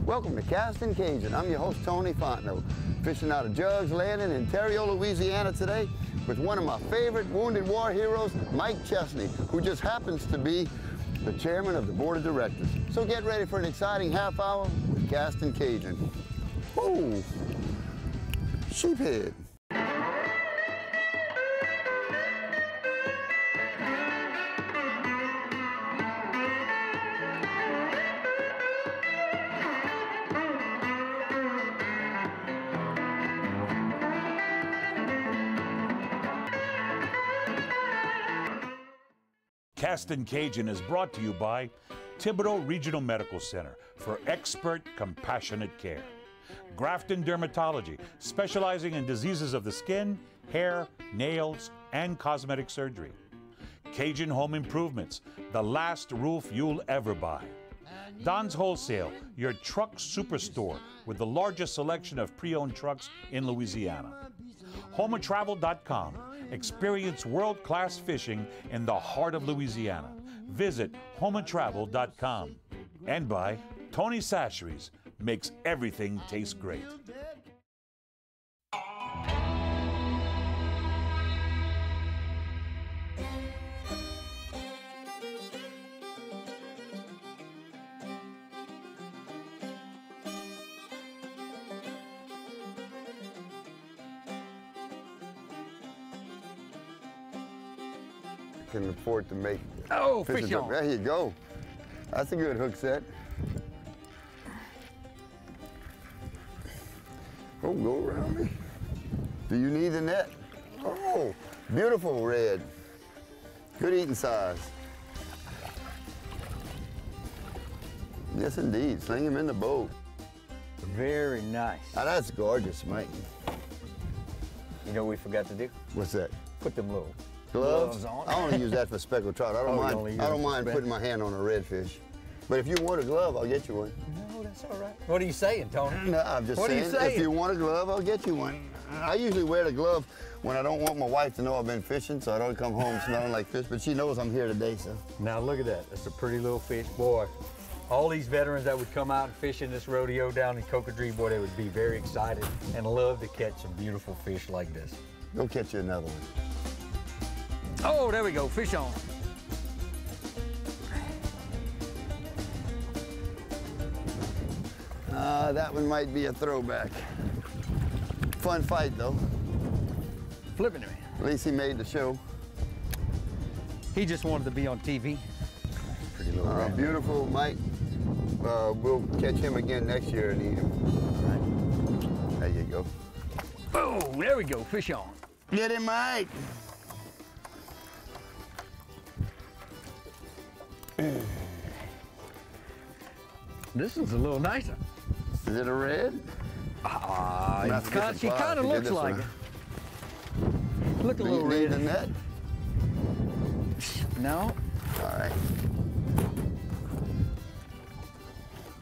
Welcome to Castin Cajun. I'm your host, Tony Fontenot, fishing out of Jugs Landing in Terrio, Louisiana today with one of my favorite Wounded War heroes, Mike Chesne, who just happens to be the chairman of the board of directors. So get ready for an exciting half hour with Castin Cajun. Oh, sheephead. Castin Cajun is brought to you by Thibodaux Regional Medical Center for expert, compassionate care. Grafton Dermatology, specializing in diseases of the skin, hair, nails, and cosmetic surgery. Cajun Home Improvements, the last roof you'll ever buy. Don's Wholesale, your truck superstore with the largest selection of pre-owned trucks in Louisiana. HomeAndTravel.com. Experience world-class fishing in the heart of Louisiana. Visit HomeAndTravel.com. And by Tony Sacheries, makes everything taste great. Can afford to make fish on. There you go. That's a good hook set. Oh, go around me. Do you need the net? Oh, beautiful red. Good eating size. Yes, indeed. Sling him in the boat. Very nice. Now, that's gorgeous, Mike. You know what we forgot to do? What's that? Put them little Gloves on. I only use that for speckled trout. I don't mind putting my hand on a redfish. But if you want a glove, I'll get you one. No, that's all right. What are you saying, Tony? No, I'm just saying, if you want a glove, I'll get you one. I usually wear the glove when I don't want my wife to know I've been fishing, so I don't come home smelling like fish, but she knows I'm here today, so. Now look at that. That's a pretty little fish. Boy, all these veterans that would come out and fish in this rodeo down in Cocodrie, boy, they would be very excited and love to catch some beautiful fish like this. Go catch you another one. Oh, there we go, fish on. That one might be a throwback. Fun fight, though. Flipping to me. At least he made the show. He just wanted to be on TV. Pretty little beautiful, Mike. We'll catch him again next year and eat him. All right. There you go. Oh, there we go, fish on. Get him, Mike. This is a little nicer. Is it a red? She kind of looks like it. Look a little red. Do you need the net? No. All right.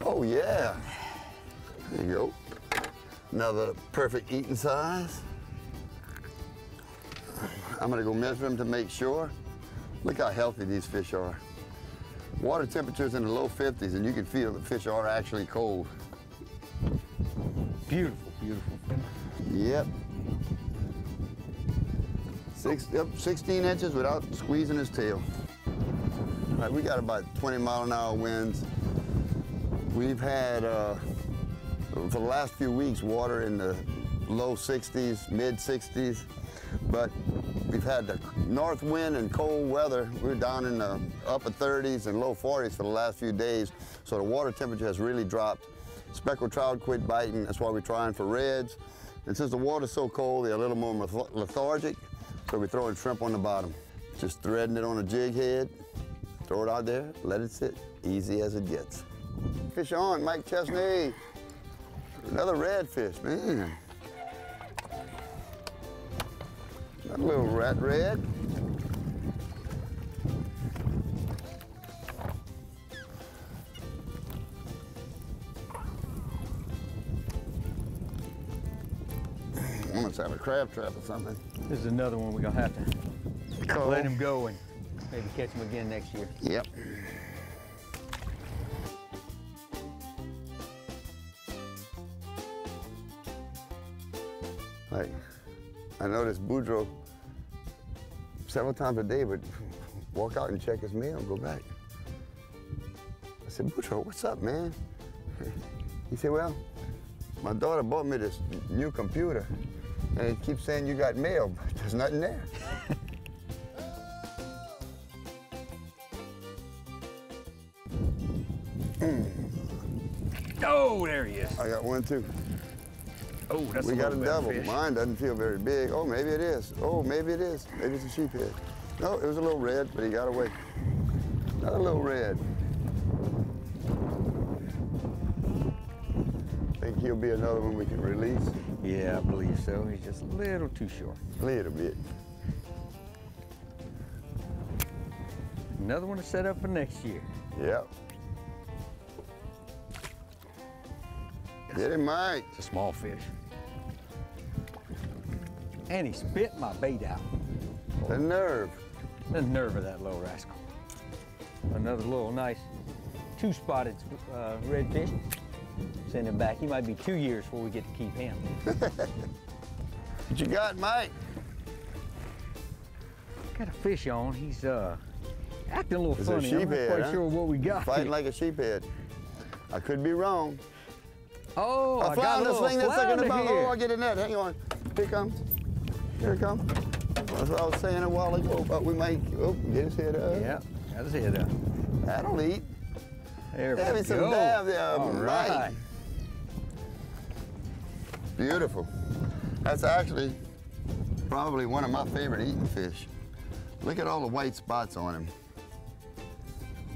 Oh, yeah. There you go. Another perfect eating size. I'm gonna go measure them to make sure. Look how healthy these fish are. Water temperature's in the low 50s, and you can feel the fish are actually cold. Beautiful, beautiful. Yep. 16 inches without squeezing his tail. All right, we got about 20-mile-an-hour winds. We've had, for the last few weeks, water in the low 60s, mid 60s, but we've had the north wind and cold weather. We're down in the upper 30s and low 40s for the last few days, so the water temperature has really dropped. Speckled trout quit biting, that's why we're trying for reds. And since the water's so cold, they're a little more lethargic, so we're throwing shrimp on the bottom. Just threading it on a jig head, throw it out there, let it sit, easy as it gets. Fish on, Mike Chesne. Another redfish, man. That little rat red. I must have a crab trap or something. This is another one we're gonna have to let him go and maybe catch him again next year. Yep. Like, I noticed Boudreaux several times a day would walk out and check his mail and go back. I said, Boudreaux, what's up, man? He said, well, my daughter bought me this new computer, and it keeps saying you got mail, but there's nothing there. Oh, there he is. I got one too. Oh, that's We got a little double. fish. Mine doesn't feel very big. Oh, maybe it is. Oh, maybe it is. Maybe it's a sheephead. No, it was a little red, but he got away. Another little red. Think he'll be another one we can release? Yeah, I believe so. He's just a little too short. A little bit. Another one to set up for next year. Yep. Get him, Mike. It's a small fish. And he spit my bait out. The nerve. The nerve of that little rascal. Another little nice two-spotted redfish. Send him back. He might be 2 years before we get to keep him. What you got, Mike? Got a fish on. He's acting a little It's a funny. I'm not sheephead, quite huh? sure what we got. Fighting here. like a sheephead. I could be wrong. Oh, A I got a flounder, little sling that sucker in the flounder boat. here. Oh, I'll get in that. Hang on. Here it comes. Here it comes. That's what I was saying a while ago, but we might, oh, get his head up. Yeah, got his head up. That'll eat. There we Having some go. dab there, All Mike. right. Beautiful. That's actually probably one of my favorite eating fish. Look at all the white spots on him.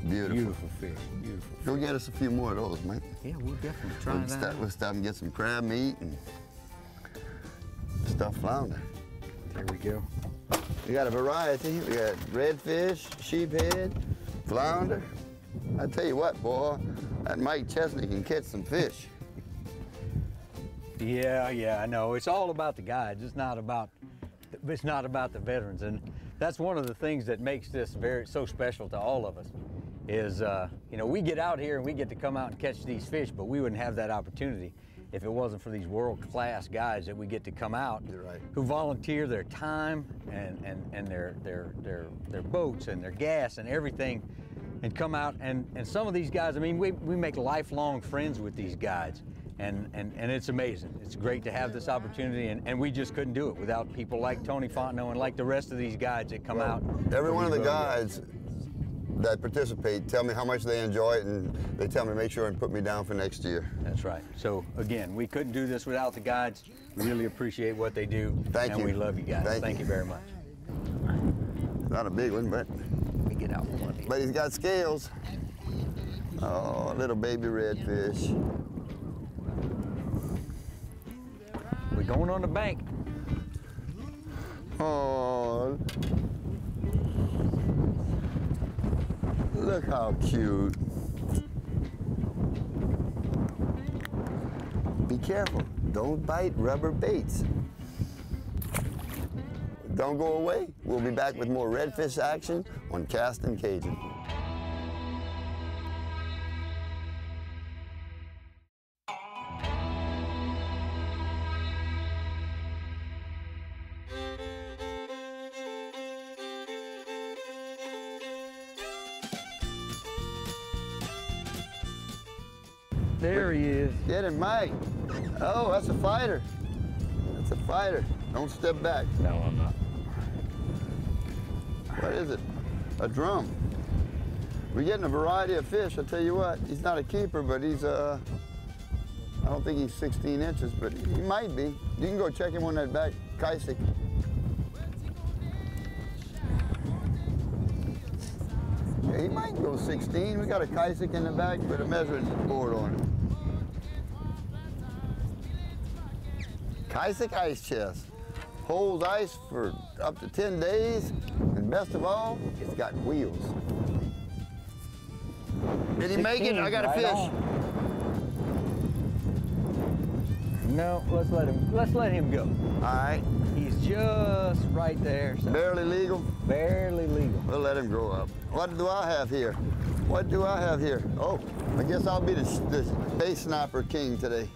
Beautiful. Beautiful fish. Beautiful. Go get us a few more of those, Mike. Yeah, we'll definitely try that. We'll stop and get some crab meat and stuffed flounder. There we go. We got a variety. We got redfish, sheephead, flounder. I tell you what, boy, that Mike Chesne can catch some fish. Yeah, I know. It's all about the guides. It's not about the veterans, and that's one of the things that makes this so special to all of us. Is you know, we get out here and we get to come out and catch these fish, but we wouldn't have that opportunity if it wasn't for these world-class guides that we get to come out, You're right. who volunteer their time and their boats and their gas and everything, and come out and some of these guys, I mean, we make lifelong friends with these guides, and it's amazing. It's great to have this opportunity, and we just couldn't do it without people like Tony Fontenot and like the rest of these guides that come out. Every for one of these the rodeos. guides that participate tell me how much they enjoy it, and they tell me make sure and put me down for next year. That's right. So again, we couldn't do this without the guides. We really appreciate what they do. Thank you. And we love you guys. Thank you you. very much. Not a big one, but Let me get out one of these. he's got scales. Oh, a little baby redfish. We're going on the bank. Oh, look how cute. Be careful, don't bite rubber baits. Don't go away. We'll be back with more redfish action on Castin Cajun. There he is. Get him, Mike. Oh, that's a fighter. That's a fighter. Don't step back. No, I'm not. What is it? A drum. We're getting a variety of fish. I'll tell you what, he's not a keeper, but he's, I don't think he's 16 inches, but he might be. You can go check him on that back Kaisik. Yeah, he might go 16. We got a Kaisik in the back with a measuring board on it. Kaisik ice chest. Holds ice for up to 10 days, and best of all, it's got wheels. Did he make it? I got a Right fish. on. No, let's let him go. All right, He's just right there. So barely legal. barely legal. We'll let him grow up. What do I have here? What do I have here? Oh, I guess I'll be the base snapper king today.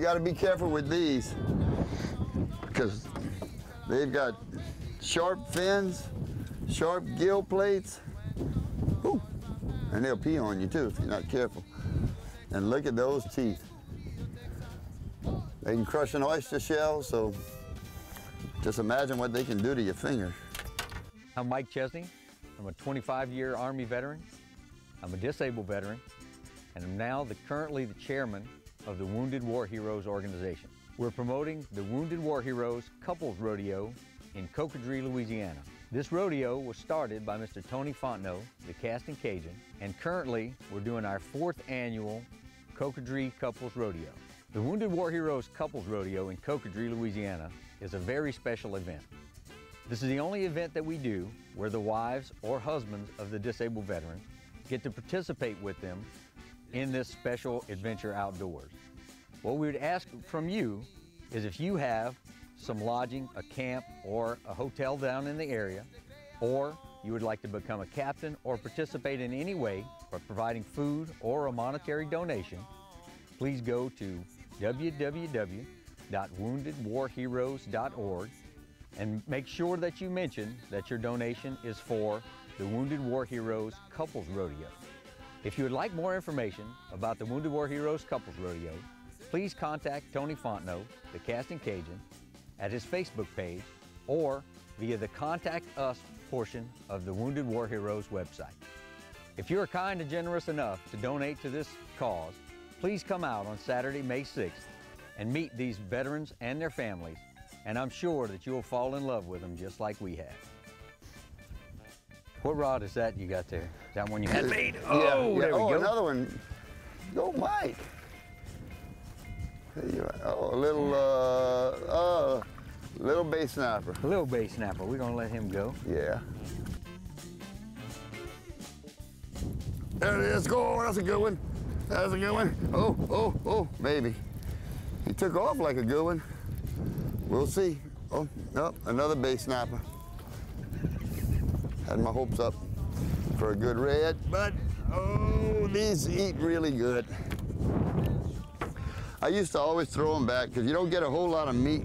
you got to be careful with these because they've got sharp fins, sharp gill plates. Ooh, and they'll pee on you too if you're not careful. And look at those teeth. They can crush an oyster shell, so just imagine what they can do to your fingers. I'm Mike Chesne. I'm a 25-year Army veteran. I'm a disabled veteran, and I'm now currently the chairman of the Wounded War Heroes organization. We're promoting the Wounded War Heroes Couples Rodeo in Cocodrie, Louisiana. This rodeo was started by Mr. Tony Fontenot, the Castin Cajun, and currently we're doing our 4th annual Cocodrie Couples Rodeo. The Wounded War Heroes Couples Rodeo in Cocodrie, Louisiana is a very special event. This is the only event that we do where the wives or husbands of the disabled veterans get to participate with them in this special adventure outdoors. What we would ask from you is if you have some lodging, a camp, or a hotel down in the area, or you would like to become a captain or participate in any way by providing food or a monetary donation, please go to www.woundedwarheroes.org and make sure that you mention that your donation is for the Wounded War Heroes Couples Rodeo. If you would like more information about the Wounded War Heroes Couples Rodeo, please contact Tony Fontenot, the Castin Cajun, at his Facebook page or via the Contact Us portion of the Wounded War Heroes website. If you are kind and generous enough to donate to this cause, please come out on Saturday, May 6th and meet these veterans and their families, and I'm sure that you'll fall in love with them just like we have. What rod is that you got there? Is that one you had made? Oh, there we go. Another one. Go, Mike. There you are. Oh, a little bay snapper. A little bay snapper. We're gonna let him go. Yeah. There it is. Go. That's a good one. That's a good one. Oh, maybe. He took off like a good one. We'll see. Oh, no, another bay snapper. Had my hopes up for a good red, but oh, these eat really good. I used to always throw them back because you don't get a whole lot of meat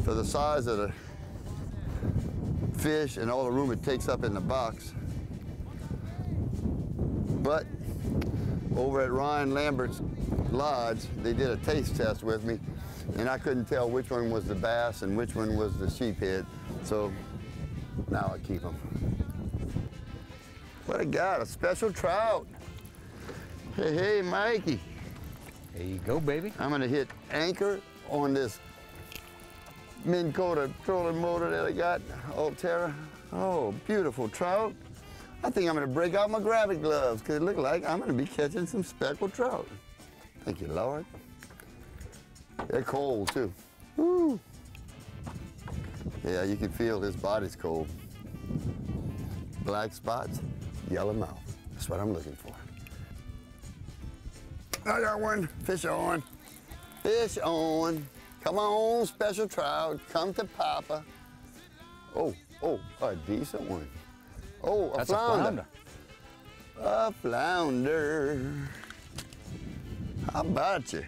for the size of the fish and all the room it takes up in the box. But over at Ryan Lambert's Lodge, they did a taste test with me, and I couldn't tell which one was the bass and which one was the sheephead. So now I keep them. What I got? A special trout. Hey, Mikey. There you go, baby. I'm gonna hit anchor on this Minn Kota trolling motor that I got, Altera. Oh, beautiful trout. I think I'm gonna break out my gravity gloves because it looks like I'm gonna be catching some speckled trout. Thank you, Lord. They're cold too. Woo. Yeah, you can feel his body's cold. Black spots, yellow mouth. That's what I'm looking for. I got one. Fish on. Fish on. Come on, special trout. Come to Papa. Oh, a decent one. Oh, a flounder. A flounder. How about you?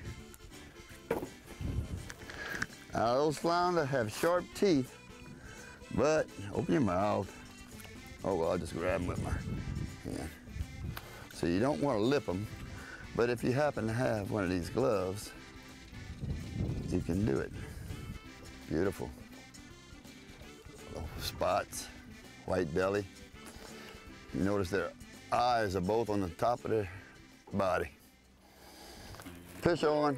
Now, those flounder have sharp teeth, but open your mouth. Oh, well, I'll just grab them with my hand. So you don't want to lip them, but if you happen to have one of these gloves, you can do it. Beautiful. Oh, spots, white belly. You notice their eyes are both on the top of their body. Fish on.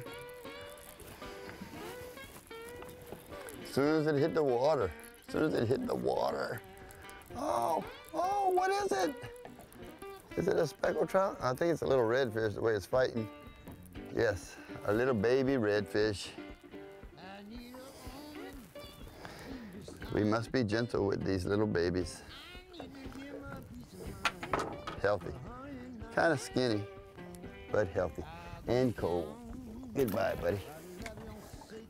As soon as it hit the water, Oh, what is it? Is it a speckled trout? I think it's a little redfish, the way it's fighting. Yes, a little baby redfish. We must be gentle with these little babies. Healthy. Kind of skinny, but healthy. And cold. Goodbye, buddy.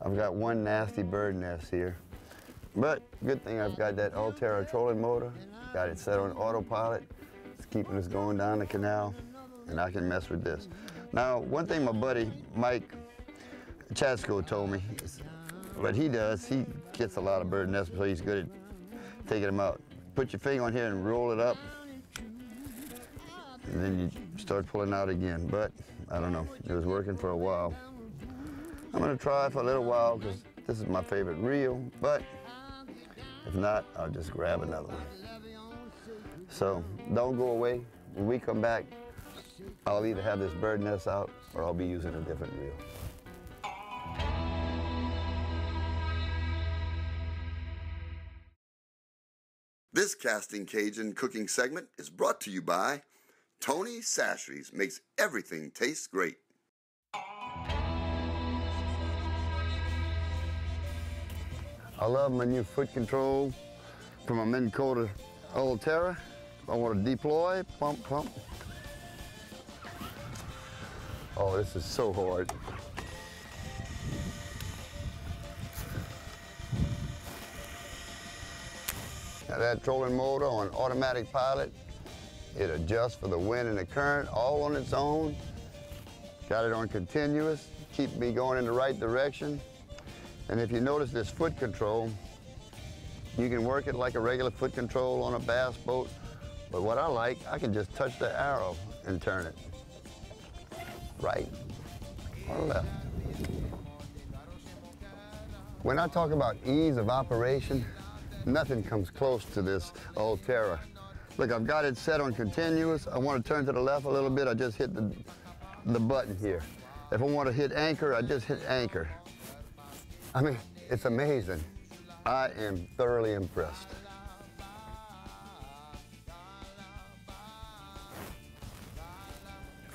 I've got one nasty bird nest here. But good thing I've got that Altera trolling motor. Got it set on autopilot. It's keeping us going down the canal, and I can mess with this. Now, one thing my buddy Mike Chesne told me. What he does, he gets a lot of bird nests, so he's good at taking them out. Put your finger on here and roll it up, and then you start pulling out again. But I don't know, it was working for a while. I'm gonna try for a little while because this is my favorite reel, but if not, I'll just grab another one. So don't go away. When we come back, I'll either have this bird nest out or I'll be using a different reel. This Castin Cajun cooking segment is brought to you by Tony Sasheries. Makes everything taste great. I love my new foot control from a Minn Kota Ulterra. I want to deploy, pump, pump. Oh, this is so hard. Now that trolling motor on automatic pilot, it adjusts for the wind and the current all on its own. Got it on continuous, keep me going in the right direction. And if you notice this foot control, you can work it like a regular foot control on a bass boat. But what I like, I can just touch the arrow and turn it. Right or left. When I talk about ease of operation, nothing comes close to this Ulterra. Look, I've got it set on continuous. I want to turn to the left a little bit, I just hit the button here. If I want to hit anchor, I just hit anchor. I mean, it's amazing. I am thoroughly impressed.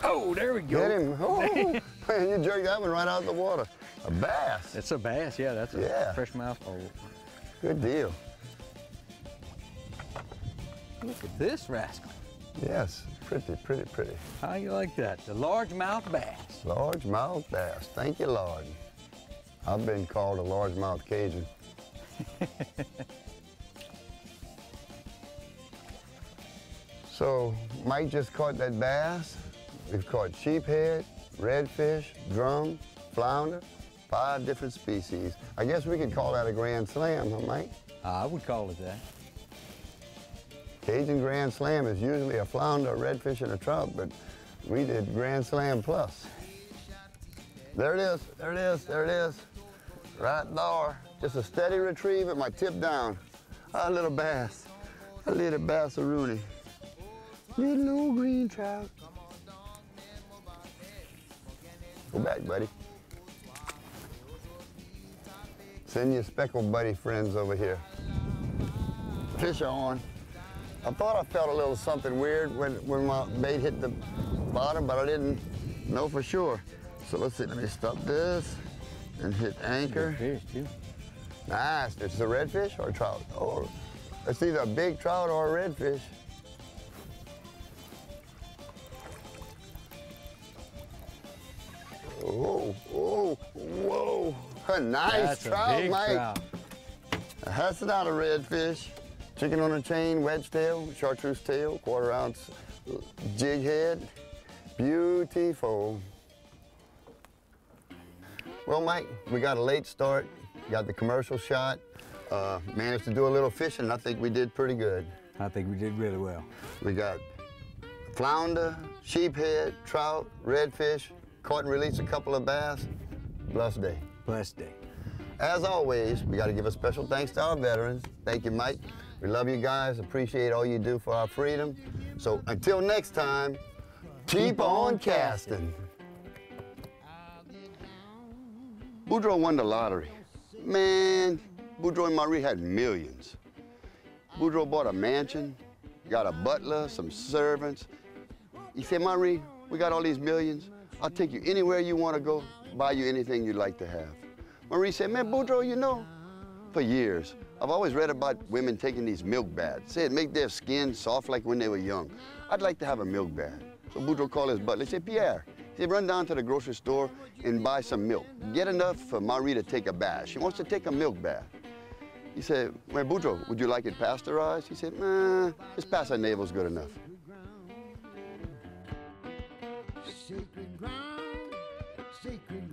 Oh, there we go. Get him. Oh, man, you jerked that one right out of the water. A bass. It's a bass, yeah, that's a freshmouth. Oh. Good deal. Look at this rascal. Yes, pretty, pretty, pretty. How you like that? The largemouth bass. Largemouth bass. Thank you, Lord. I've been called a largemouth Cajun. So Mike just caught that bass. We've caught sheephead, redfish, drum, flounder, 5 different species. I guess we could call that a grand slam, huh, Mike? I would call it that. Cajun Grand Slam is usually a flounder, a redfish, and a trout, but we did Grand Slam plus. There it is, there it is, there it is. Right there. Just a steady retrieve with my tip down. A little bass, a little bass-a-rooney. Little old green trout. Go back, buddy. Send your speckled buddy friends over here. Fish on. I thought I felt a little something weird when my bait hit the bottom, but I didn't know for sure. So let's see, let me stop this and hit anchor. Good fish, too. Nice. It's a redfish or a trout? Oh, it's either a big trout or a redfish. Oh, oh, whoa. A nice That's trout, a big Mike. trout. That's not a redfish. Chicken on a chain, wedge tail, chartreuse tail, 1/4 ounce jig head. Beautiful. Well, Mike, we got a late start. Got the commercial shot. Managed to do a little fishing, and I think we did pretty good. I think we did really well. We got flounder, sheephead, trout, redfish, caught and released a couple of bass. Blessed day. Blessed day. As always, we got to give a special thanks to our veterans. Thank you, Mike. We love you guys. Appreciate all you do for our freedom. So until next time, keep on casting. Boudreaux won the lottery. Man, Boudreaux and Marie had millions. Boudreaux bought a mansion, got a butler, some servants. He said, Marie, we got all these millions. I'll take you anywhere you want to go, buy you anything you'd like to have. Marie said, man, Boudreaux, you know, for years, I've always read about women taking these milk baths. Say it make their skin soft like when they were young. I'd like to have a milk bath. So Boudreaux called his butler. He said, Pierre, he said, run down to the grocery store and buy some milk. Get enough for Marie to take a bath. She wants to take a milk bath. He said, well, Boudreaux, would you like it pasteurized? He said, nah, just pass our navel's good enough. Sacred ground, sacred